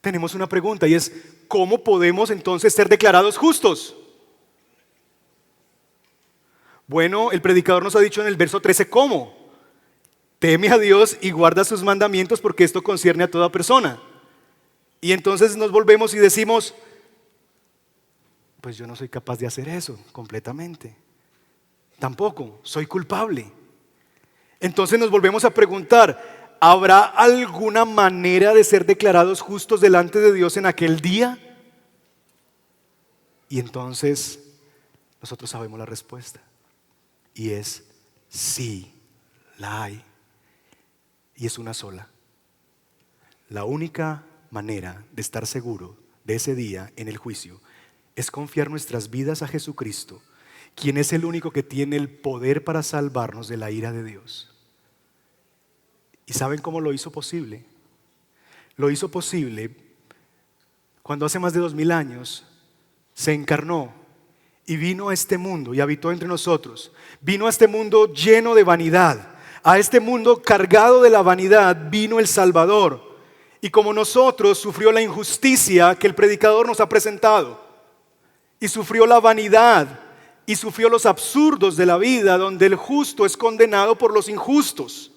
A: tenemos una pregunta y es, ¿cómo podemos entonces ser declarados justos? Bueno, el predicador nos ha dicho en el verso 13, ¿cómo? Teme a Dios y guarda sus mandamientos porque esto concierne a toda persona. Y entonces nos volvemos y decimos, pues yo no soy capaz de hacer eso completamente. Tampoco, soy culpable. Entonces nos volvemos a preguntar, ¿habrá alguna manera de ser declarados justos delante de Dios en aquel día? Y entonces nosotros sabemos la respuesta. Y es sí, la hay. Y es una sola. La única manera de estar seguro de ese día en el juicio es confiar nuestras vidas a Jesucristo, quien es el único que tiene el poder para salvarnos de la ira de Dios. ¿Y saben cómo lo hizo posible? Lo hizo posible cuando hace más de 2000 años se encarnó y vino a este mundo y habitó entre nosotros. Vino a este mundo lleno de vanidad. A este mundo cargado de la vanidad vino el Salvador. Y como nosotros sufrió la injusticia que el predicador nos ha presentado. Y sufrió la vanidad y sufrió los absurdos de la vida donde el justo es condenado por los injustos.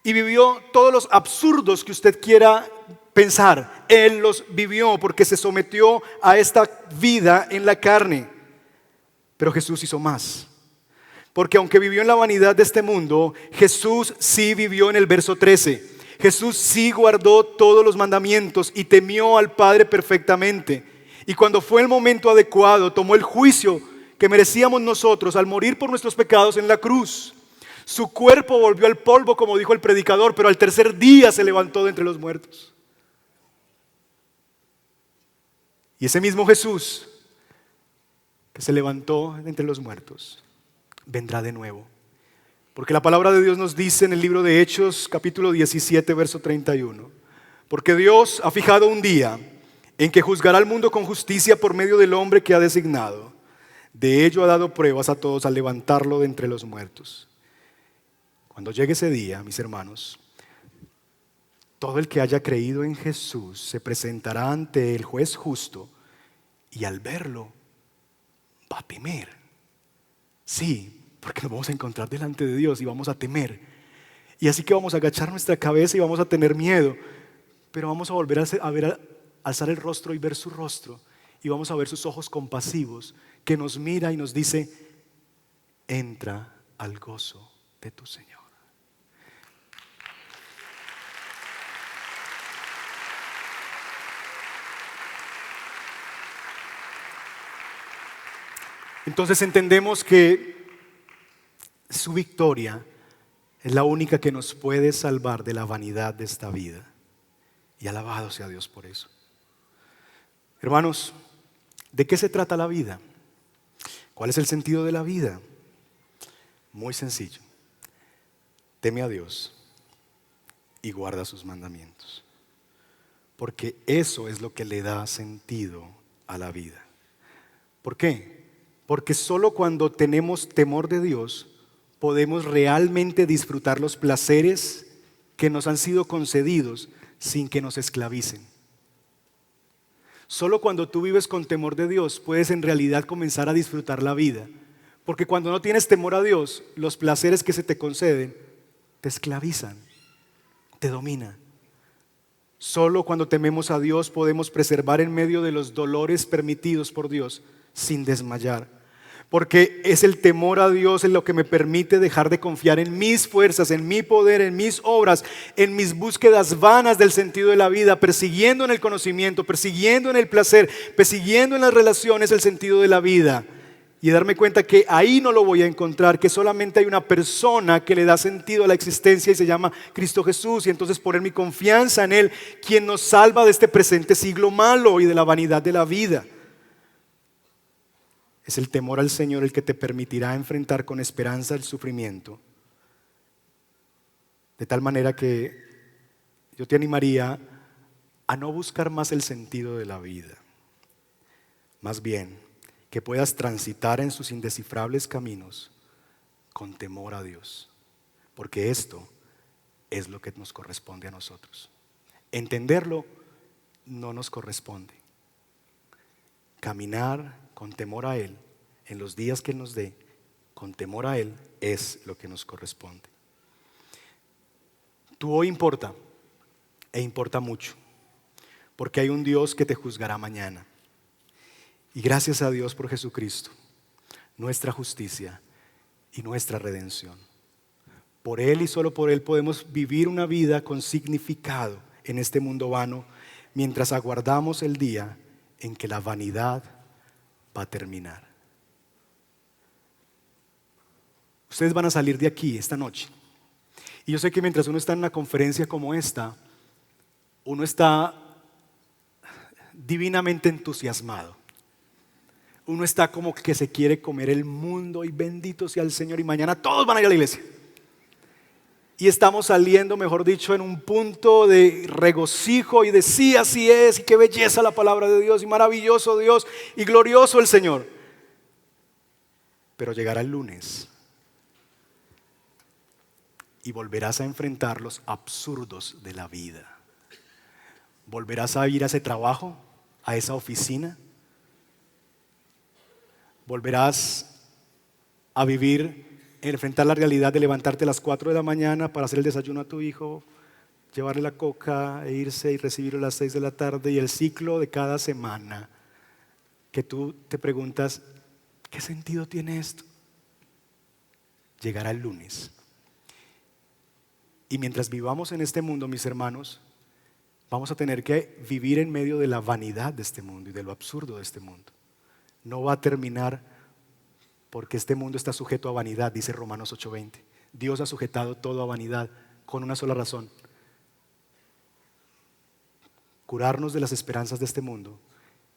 A: Y vivió todos los absurdos que usted quiera pensar. Él los vivió porque se sometió a esta vida en la carne. Pero Jesús hizo más. Porque aunque vivió en la vanidad de este mundo, Jesús sí vivió en el verso 13. Jesús sí guardó todos los mandamientos y temió al Padre perfectamente. Y cuando fue el momento adecuado, tomó el juicio que merecíamos nosotros al morir por nuestros pecados en la cruz. Su cuerpo volvió al polvo, como dijo el predicador, pero al tercer día se levantó de entre los muertos. Y ese mismo Jesús que se levantó de entre los muertos vendrá de nuevo. Porque la palabra de Dios nos dice en el libro de Hechos, capítulo 17, verso 31. Porque Dios ha fijado un día en que juzgará al mundo con justicia por medio del hombre que ha designado. De ello ha dado pruebas a todos al levantarlo de entre los muertos. Cuando llegue ese día, mis hermanos, todo el que haya creído en Jesús se presentará ante el juez justo y al verlo va a temer. Sí, porque nos vamos a encontrar delante de Dios y vamos a temer. Y así que vamos a agachar nuestra cabeza y vamos a tener miedo, pero vamos a volver a ver, alzar el rostro y ver su rostro, y vamos a ver sus ojos compasivos que nos mira y nos dice: entra al gozo de tu Señor. Entonces entendemos que su victoria es la única que nos puede salvar de la vanidad de esta vida. Y alabado sea Dios por eso. Hermanos, ¿de qué se trata la vida? ¿Cuál es el sentido de la vida? Muy sencillo. Teme a Dios y guarda sus mandamientos. Porque eso es lo que le da sentido a la vida. ¿Por qué? Porque solo cuando tenemos temor de Dios podemos realmente disfrutar los placeres que nos han sido concedidos sin que nos esclavicen. Solo cuando tú vives con temor de Dios puedes en realidad comenzar a disfrutar la vida. Porque cuando no tienes temor a Dios, los placeres que se te conceden te esclavizan, te dominan. Solo cuando tememos a Dios podemos preservar en medio de los dolores permitidos por Dios sin desmayar. Porque es el temor a Dios en lo que me permite dejar de confiar en mis fuerzas, en mi poder, en mis obras, en mis búsquedas vanas del sentido de la vida, persiguiendo en el conocimiento, persiguiendo en el placer, persiguiendo en las relaciones el sentido de la vida. Y darme cuenta que ahí no lo voy a encontrar, que solamente hay una persona que le da sentido a la existencia y se llama Cristo Jesús. Y entonces poner mi confianza en Él, quien nos salva de este presente siglo malo y de la vanidad de la vida. Es el temor al Señor el que te permitirá enfrentar con esperanza el sufrimiento. De tal manera que yo te animaría a no buscar más el sentido de la vida. Más bien, que puedas transitar en sus indescifrables caminos con temor a Dios. Porque esto es lo que nos corresponde a nosotros. Entenderlo no nos corresponde. Caminar con temor a Él en los días que Él nos dé, con temor a Él, es lo que nos corresponde. Tu hoy importa, e importa mucho, porque hay un Dios que te juzgará mañana. Y gracias a Dios por Jesucristo, nuestra justicia y nuestra redención. Por Él y solo por Él podemos vivir una vida con significado en este mundo vano, mientras aguardamos el día en que la vanidad va a terminar. Ustedes van a salir de aquí esta noche. Y yo sé que mientras uno está en una conferencia como esta, uno está divinamente entusiasmado. Uno está como que se quiere comer el mundo y bendito sea el Señor y mañana todos van a ir a la iglesia. Y estamos saliendo, mejor dicho, en un punto de regocijo y de sí, así es, y qué belleza la palabra de Dios y maravilloso Dios y glorioso el Señor. Pero llegará el lunes y volverás a enfrentar los absurdos de la vida. Volverás a ir a ese trabajo, a esa oficina. Volverás a vivir, enfrentar la realidad de levantarte a las 4 de la mañana para hacer el desayuno a tu hijo, llevarle la coca e irse y recibirlo a las 6 de la tarde, y el ciclo de cada semana que tú te preguntas, ¿qué sentido tiene esto? Llegará el lunes. Y mientras vivamos en este mundo, mis hermanos, vamos a tener que vivir en medio de la vanidad de este mundo y de lo absurdo de este mundo. No va a terminar porque este mundo está sujeto a vanidad, dice Romanos 8:20. Dios ha sujetado todo a vanidad con una sola razón: curarnos de las esperanzas de este mundo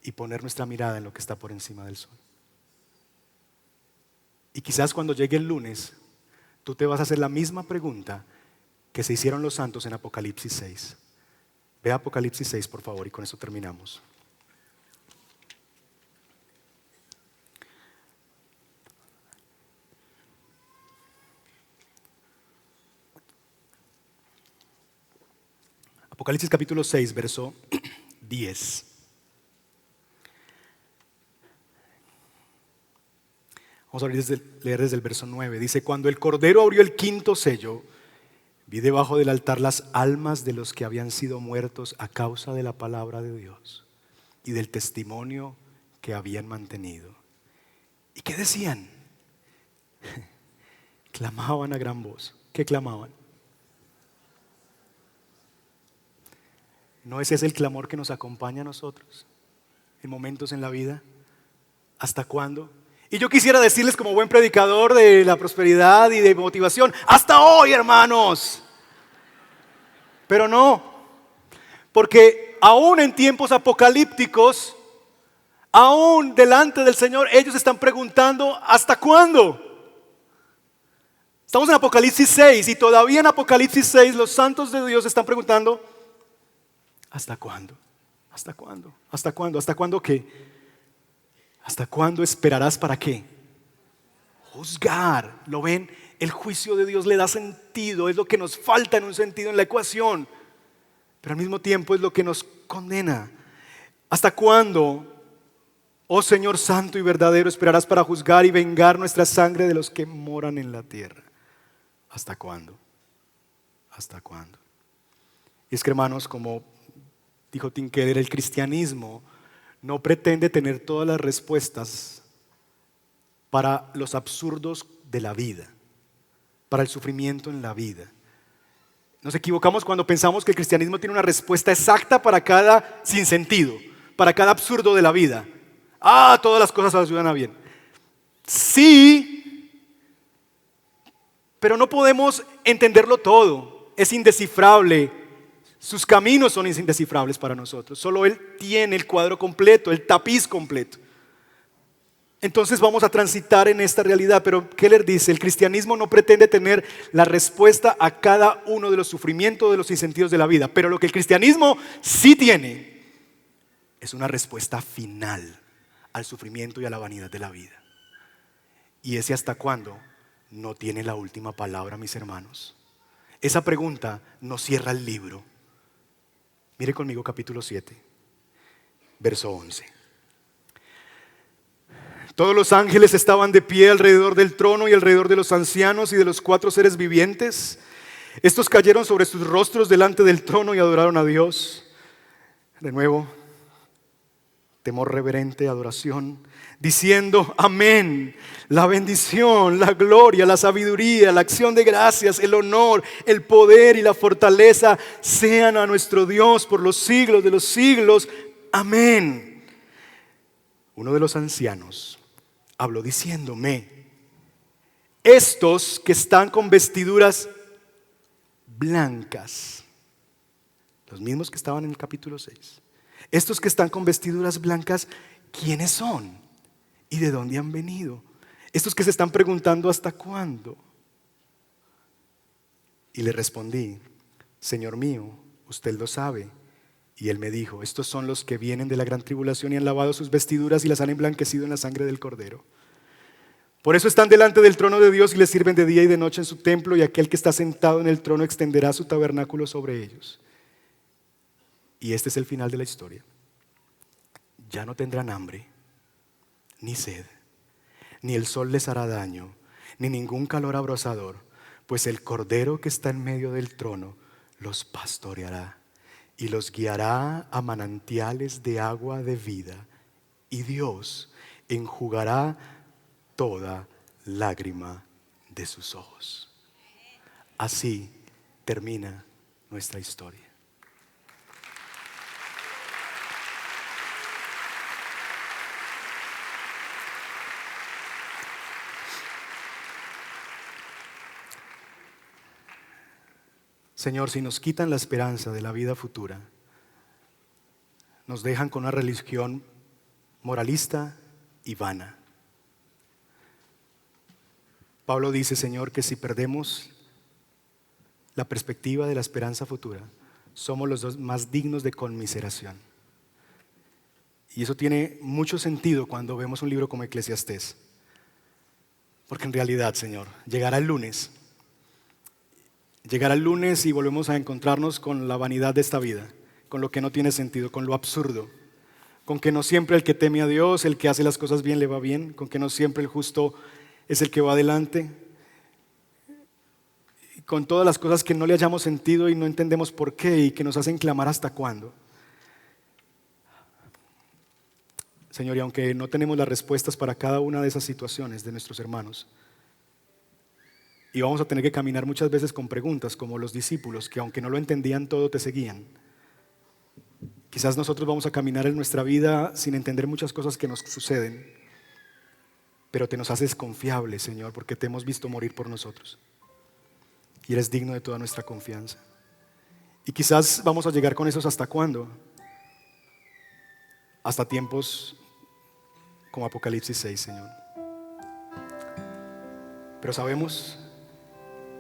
A: y poner nuestra mirada en lo que está por encima del sol. Y quizás cuando llegue el lunes, tú te vas a hacer la misma pregunta que se hicieron los santos en Apocalipsis 6. Ve a Apocalipsis 6, por favor, y con eso terminamos. Apocalipsis capítulo 6, verso 10. Vamos a leer desde el verso 9. Dice: cuando el Cordero abrió el quinto sello, vi debajo del altar las almas de los que habían sido muertos a causa de la palabra de Dios y del testimonio que habían mantenido. ¿Y qué decían? Clamaban a gran voz. ¿Qué clamaban? ¿No ese es el clamor que nos acompaña a nosotros en momentos en la vida? ¿Hasta cuándo? Y yo quisiera decirles, como buen predicador de la prosperidad y de motivación, ¡hasta hoy, hermanos! Pero no, porque aún en tiempos apocalípticos, aún delante del Señor, ellos están preguntando, ¿hasta cuándo? Estamos en Apocalipsis 6 y todavía en Apocalipsis 6 los santos de Dios están preguntando, ¿hasta cuándo? ¿Hasta cuándo? ¿Hasta cuándo? ¿Hasta cuándo qué? ¿Hasta cuándo esperarás para qué? Juzgar. ¿Lo ven? El juicio de Dios le da sentido, es lo que nos falta en un sentido en la ecuación, pero al mismo tiempo es lo que nos condena. ¿Hasta cuándo, oh Señor santo y verdadero, esperarás para juzgar y vengar nuestra sangre de los que moran en la tierra? ¿Hasta cuándo? ¿Hasta cuándo? Y es que, hermanos, como dijo Tim Keller, el cristianismo no pretende tener todas las respuestas para los absurdos de la vida, para el sufrimiento en la vida. Nos equivocamos cuando pensamos que el cristianismo tiene una respuesta exacta para cada sinsentido, para cada absurdo de la vida. Todas las cosas ayudan a bien. Sí, pero no podemos entenderlo todo. Es indescifrable. Sus caminos son indescifrables para nosotros. Solo Él tiene el cuadro completo, el tapiz completo. Entonces vamos a transitar en esta realidad. Pero Keller dice, el cristianismo no pretende tener la respuesta a cada uno de los sufrimientos, de los sinsentidos de la vida. Pero lo que el cristianismo sí tiene es una respuesta final al sufrimiento y a la vanidad de la vida. Y ese hasta cuándo no tiene la última palabra, mis hermanos. Esa pregunta no cierra el libro. Mire conmigo capítulo 7, verso 11. Todos los ángeles estaban de pie alrededor del trono y alrededor de los ancianos y de los 4 seres vivientes. Estos cayeron sobre sus rostros delante del trono y adoraron a Dios. De nuevo, temor reverente, adoración, diciendo amén. La bendición, la gloria, la sabiduría, la acción de gracias, el honor, el poder y la fortaleza sean a nuestro Dios por los siglos de los siglos. Amén. Uno de los ancianos habló diciéndome: estos que están con vestiduras blancas, los mismos que estaban en el capítulo 6, estos que están con vestiduras blancas, ¿quiénes son? ¿Y de dónde han venido? Estos que se están preguntando ¿hasta cuándo? Y le respondí: Señor mío, usted lo sabe. Y él me dijo: estos son los que vienen de la gran tribulación y han lavado sus vestiduras y las han emblanquecido en la sangre del Cordero. Por eso están delante del trono de Dios y le sirven de día y de noche en su templo, y aquel que está sentado en el trono extenderá su tabernáculo sobre ellos. Y este es el final de la historia. Ya no tendrán hambre, ni sed, ni el sol les hará daño, ni ningún calor abrasador, pues el Cordero que está en medio del trono los pastoreará y los guiará a manantiales de agua de vida, y Dios enjugará toda lágrima de sus ojos. Así termina nuestra historia. Señor, si nos quitan la esperanza de la vida futura, nos dejan con una religión moralista y vana. Pablo dice, Señor, que si perdemos la perspectiva de la esperanza futura, somos los dos más dignos de conmiseración. Y eso tiene mucho sentido cuando vemos un libro como Eclesiastés. Porque en realidad, Señor, llegará el lunes y volvemos a encontrarnos con la vanidad de esta vida, con lo que no tiene sentido, con lo absurdo, con que no siempre el que teme a Dios, el que hace las cosas bien le va bien, con que no siempre el justo es el que va adelante, con todas las cosas que no le hayamos sentido y no entendemos por qué y que nos hacen clamar hasta cuándo. Señor, y aunque no tenemos las respuestas para cada una de esas situaciones de nuestros hermanos, y vamos a tener que caminar muchas veces con preguntas como los discípulos, que aunque no lo entendían todo, te seguían. Quizás nosotros vamos a caminar en nuestra vida sin entender muchas cosas que nos suceden, pero te nos haces confiable, Señor, porque te hemos visto morir por nosotros. Y eres digno de toda nuestra confianza. Y quizás vamos a llegar con esos hasta cuándo. Hasta tiempos como Apocalipsis 6, Señor. Pero sabemos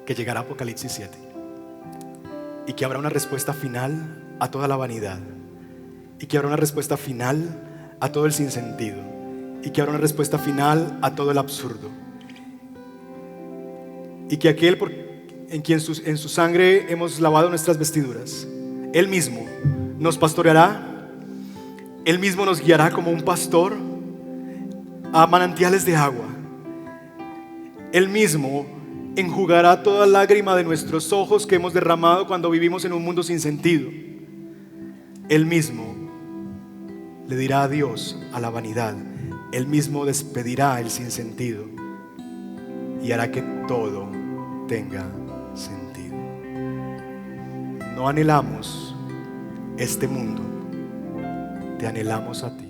A: que llegará Apocalipsis 7 y que habrá una respuesta final a toda la vanidad, y que habrá una respuesta final a todo el sinsentido, y que habrá una respuesta final a todo el absurdo, y que aquel en su sangre hemos lavado nuestras vestiduras, Él mismo nos pastoreará, Él mismo nos guiará como un pastor a manantiales de agua. Él mismo enjugará toda lágrima de nuestros ojos que hemos derramado cuando vivimos en un mundo sin sentido. Él mismo le dirá adiós a la vanidad. Él mismo despedirá el sinsentido y hará que todo tenga sentido. No anhelamos este mundo, te anhelamos a ti.